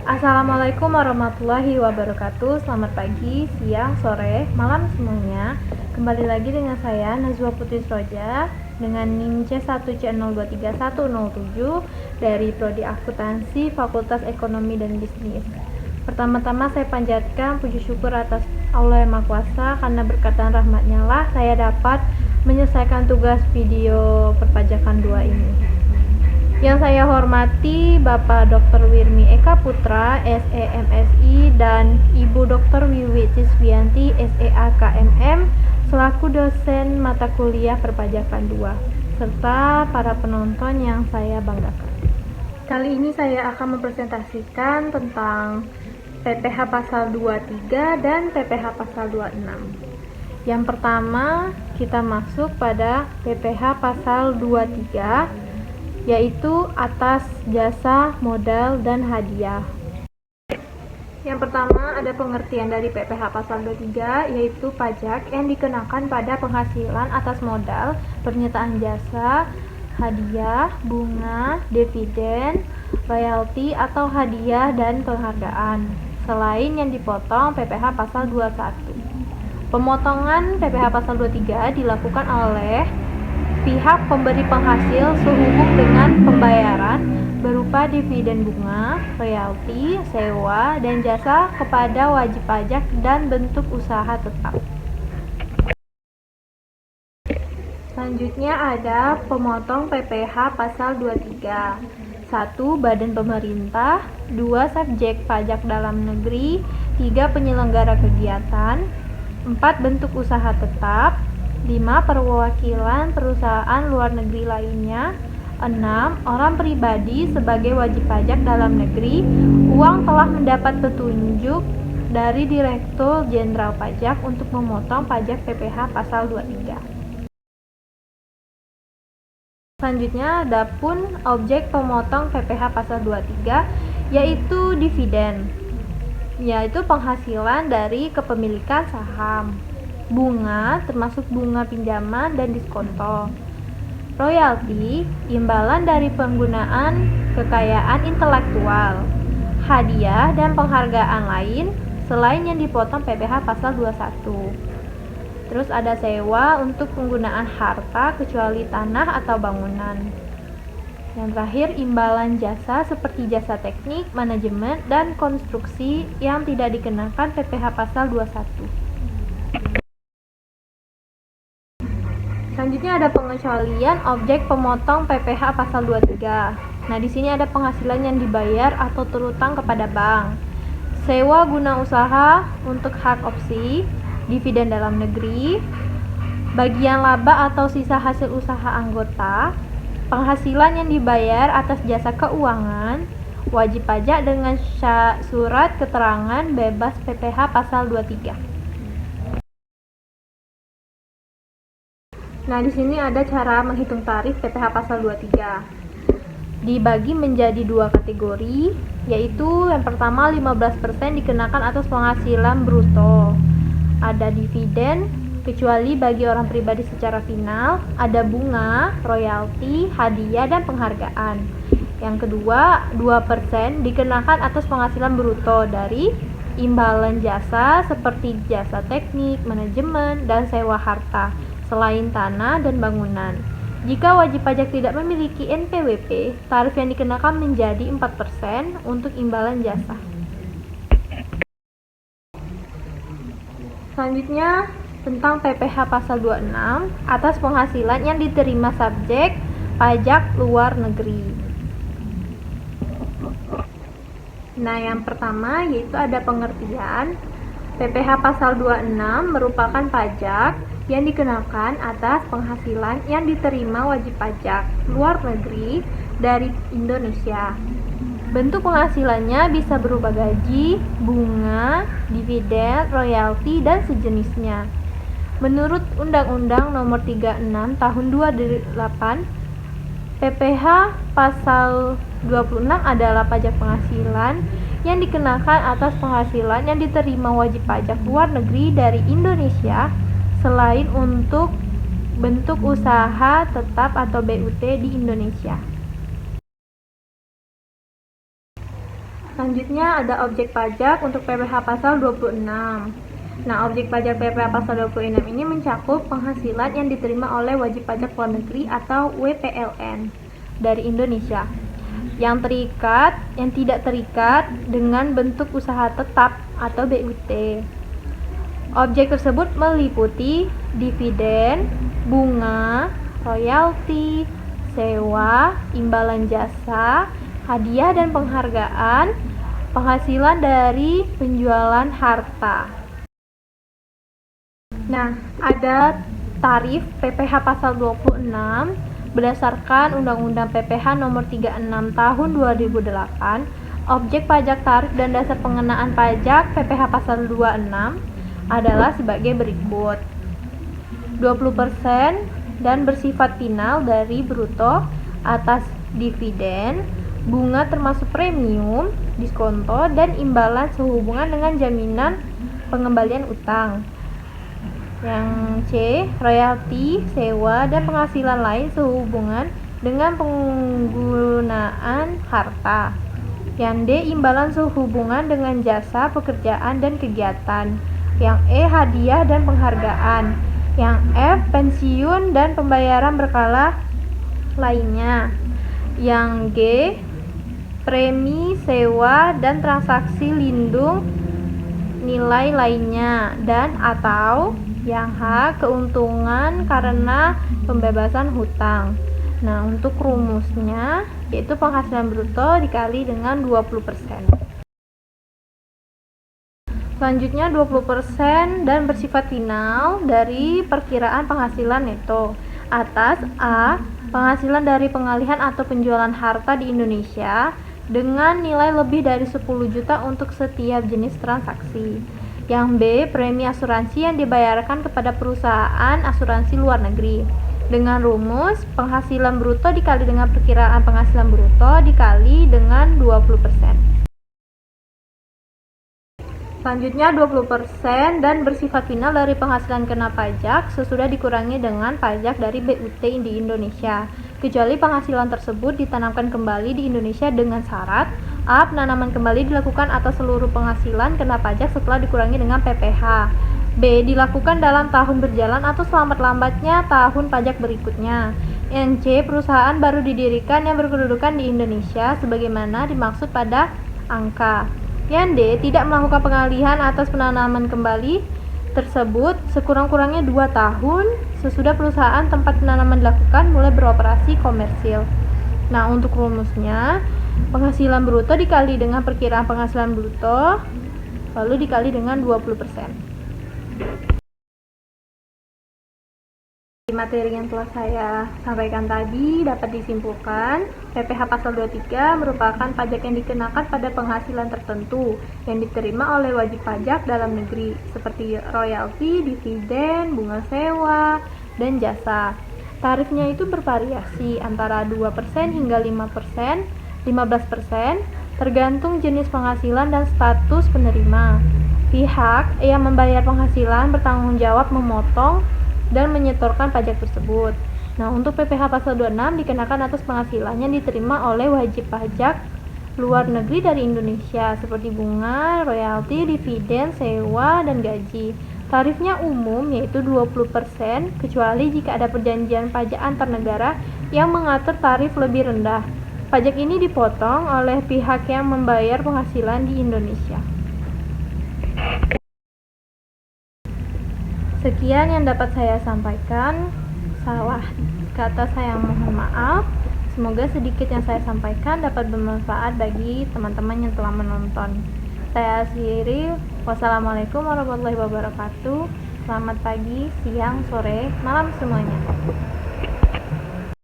Assalamualaikum warahmatullahi wabarakatuh. Selamat pagi, siang, sore, malam semuanya. Kembali lagi dengan saya Nazwa Putri Sroja dengan NIM C1C023107 dari Prodi Akuntansi Fakultas Ekonomi dan Bisnis. Pertama-tama saya panjatkan puji syukur atas Allah Yang Maha Kuasa, karena berkatan rahmatnya lah saya dapat menyelesaikan tugas video perpajakan 2 ini. Yang saya hormati Bapak Dr. Wirmi Eka Putra, SEMSI, dan Ibu Dr. Wiwi Ciswianti, SEAKMM, selaku dosen mata kuliah perpajakan 2, serta para penonton yang saya banggakan. Kali ini saya akan mempresentasikan tentang PPh Pasal 23 dan PPh Pasal 26. Yang pertama, kita masuk pada PPh Pasal 23, yaitu atas jasa, modal, dan hadiah. Yang pertama, ada pengertian dari PPh Pasal 23, yaitu pajak yang dikenakan pada penghasilan atas modal, pernyataan jasa, hadiah, bunga, dividen, royalti atau hadiah dan penghargaan, selain yang dipotong PPh Pasal 21. Pemotongan PPh Pasal 23 dilakukan oleh pihak pemberi penghasil sehubung dengan pembayaran berupa dividen bunga, royalti, sewa, dan jasa kepada wajib pajak dan bentuk usaha tetap. Selanjutnya ada pemotong PPh Pasal 23. 1. Badan pemerintah. 2. Subjek pajak dalam negeri. 3. Penyelenggara kegiatan. 4. Bentuk usaha tetap. 5. Perwakilan perusahaan luar negeri lainnya. 6. Orang pribadi sebagai wajib pajak dalam negeri. Uang telah mendapat petunjuk dari Direktur Jenderal Pajak untuk memotong pajak PPh Pasal 23. Selanjutnya ada pun objek pemotong PPh Pasal 23, yaitu dividen, yaitu penghasilan dari kepemilikan saham. Bunga, termasuk bunga pinjaman dan diskonto. Royalti, imbalan dari penggunaan kekayaan intelektual. Hadiah dan penghargaan lain selain yang dipotong PPh Pasal 21. Terus ada sewa untuk penggunaan harta kecuali tanah atau bangunan. Yang terakhir, imbalan jasa seperti jasa teknik, manajemen, dan konstruksi yang tidak dikenakan PPh Pasal 21. Selanjutnya ada pengecualian objek pemotong PPh Pasal 23. Nah, di sini ada penghasilan yang dibayar atau terutang kepada bank, sewa guna usaha untuk hak opsi, dividen dalam negeri, bagian laba atau sisa hasil usaha anggota, penghasilan yang dibayar atas jasa keuangan, wajib pajak dengan surat keterangan bebas PPh Pasal 23. Nah, di sini ada cara menghitung tarif PPh Pasal 23. Dibagi menjadi 2 kategori, yaitu yang pertama 15% dikenakan atas penghasilan bruto. Ada dividen, kecuali bagi orang pribadi secara final, ada bunga, royalti, hadiah, dan penghargaan. Yang kedua, 2% dikenakan atas penghasilan bruto dari imbalan jasa seperti jasa teknik, manajemen, dan sewa harta, selain tanah dan bangunan. Jika wajib pajak tidak memiliki NPWP, tarif yang dikenakan menjadi 4% untuk imbalan jasa. Selanjutnya tentang PPh Pasal 26 atas penghasilan yang diterima subjek pajak luar negeri. Nah, yang pertama yaitu ada pengertian PPh Pasal 26 merupakan pajak yang dikenakan atas penghasilan yang diterima wajib pajak luar negeri dari Indonesia. Bentuk penghasilannya bisa berupa gaji, bunga, dividen, royalti, dan sejenisnya. Menurut Undang-Undang Nomor 36 Tahun 2008, PPh Pasal 26 adalah pajak penghasilan yang dikenakan atas penghasilan yang diterima wajib pajak luar negeri dari Indonesia selain untuk bentuk usaha tetap atau BUT di Indonesia. Selanjutnya ada objek pajak untuk PPh pasal 26. Nah, objek pajak PPh pasal 26 ini mencakup penghasilan yang diterima oleh wajib pajak luar negeri atau WPLN dari Indonesia yang tidak terikat dengan bentuk usaha tetap atau BUT. Objek tersebut meliputi dividen, bunga, royalti, sewa, imbalan jasa, hadiah dan penghargaan, penghasilan dari penjualan harta. Nah, ada tarif PPh pasal 26 berdasarkan Undang-Undang PPh nomor 36 tahun 2008. Objek pajak tarif dan dasar pengenaan pajak PPh pasal 26 adalah sebagai berikut. 20% dan bersifat final dari bruto atas dividen, bunga termasuk premium, diskonto, dan imbalan sehubungan dengan jaminan pengembalian utang. Yang C, royalti, sewa, dan penghasilan lain sehubungan dengan penggunaan harta. Yang D, imbalan sehubungan dengan jasa, pekerjaan, dan kegiatan. Yang E, hadiah dan penghargaan. Yang F, pensiun dan pembayaran berkala lainnya. Yang G, premi, sewa, dan transaksi lindung nilai lainnya. Dan atau yang H, keuntungan karena pembebasan hutang. Nah, untuk rumusnya yaitu penghasilan bruto dikali dengan 20%. Selanjutnya 20% dan bersifat final dari perkiraan penghasilan neto atas A, penghasilan dari pengalihan atau penjualan harta di Indonesia dengan nilai lebih dari 10 juta untuk setiap jenis transaksi. Yang B, premi asuransi yang dibayarkan kepada perusahaan asuransi luar negeri. Dengan rumus, penghasilan bruto dikali dengan perkiraan penghasilan bruto dikali dengan 20%. Selanjutnya 20% dan bersifat final dari penghasilan kena pajak sesudah dikurangi dengan pajak dari BUT di Indonesia, kecuali penghasilan tersebut ditanamkan kembali di Indonesia dengan syarat A, penanaman kembali dilakukan atas seluruh penghasilan kena pajak setelah dikurangi dengan PPh. B, dilakukan dalam tahun berjalan atau selambat-lambatnya tahun pajak berikutnya. Yang C, perusahaan baru didirikan yang berkedudukan di Indonesia sebagaimana dimaksud pada angka. Yang D, tidak melakukan pengalihan atas penanaman kembali tersebut sekurang-kurangnya 2 tahun sesudah perusahaan tempat penanaman dilakukan mulai beroperasi komersil. Nah, untuk rumusnya, penghasilan bruto dikali dengan perkiraan penghasilan bruto lalu dikali dengan 20%. Materi yang telah saya sampaikan tadi dapat disimpulkan PPh pasal 23 merupakan pajak yang dikenakan pada penghasilan tertentu yang diterima oleh wajib pajak dalam negeri seperti royalti, dividen, bunga sewa, dan jasa. Tarifnya itu bervariasi antara 2% hingga 5%, 15% tergantung jenis penghasilan dan status penerima. Pihak yang membayar penghasilan bertanggung jawab memotong dan menyetorkan pajak tersebut. Nah, untuk PPh pasal 26 dikenakan atas penghasilan yang diterima oleh wajib pajak luar negeri dari Indonesia seperti bunga, royalti, dividen, sewa, dan gaji. Tarifnya umum yaitu 20% kecuali jika ada perjanjian pajak antar negara yang mengatur tarif lebih rendah. Pajak ini dipotong oleh pihak yang membayar penghasilan di Indonesia. Sekian yang dapat saya sampaikan. Salah kata saya mohon maaf. Semoga sedikit yang saya sampaikan dapat bermanfaat bagi teman-teman yang telah menonton. Saya akhiri. Wassalamualaikum warahmatullahi wabarakatuh. Selamat pagi, siang, sore, malam semuanya.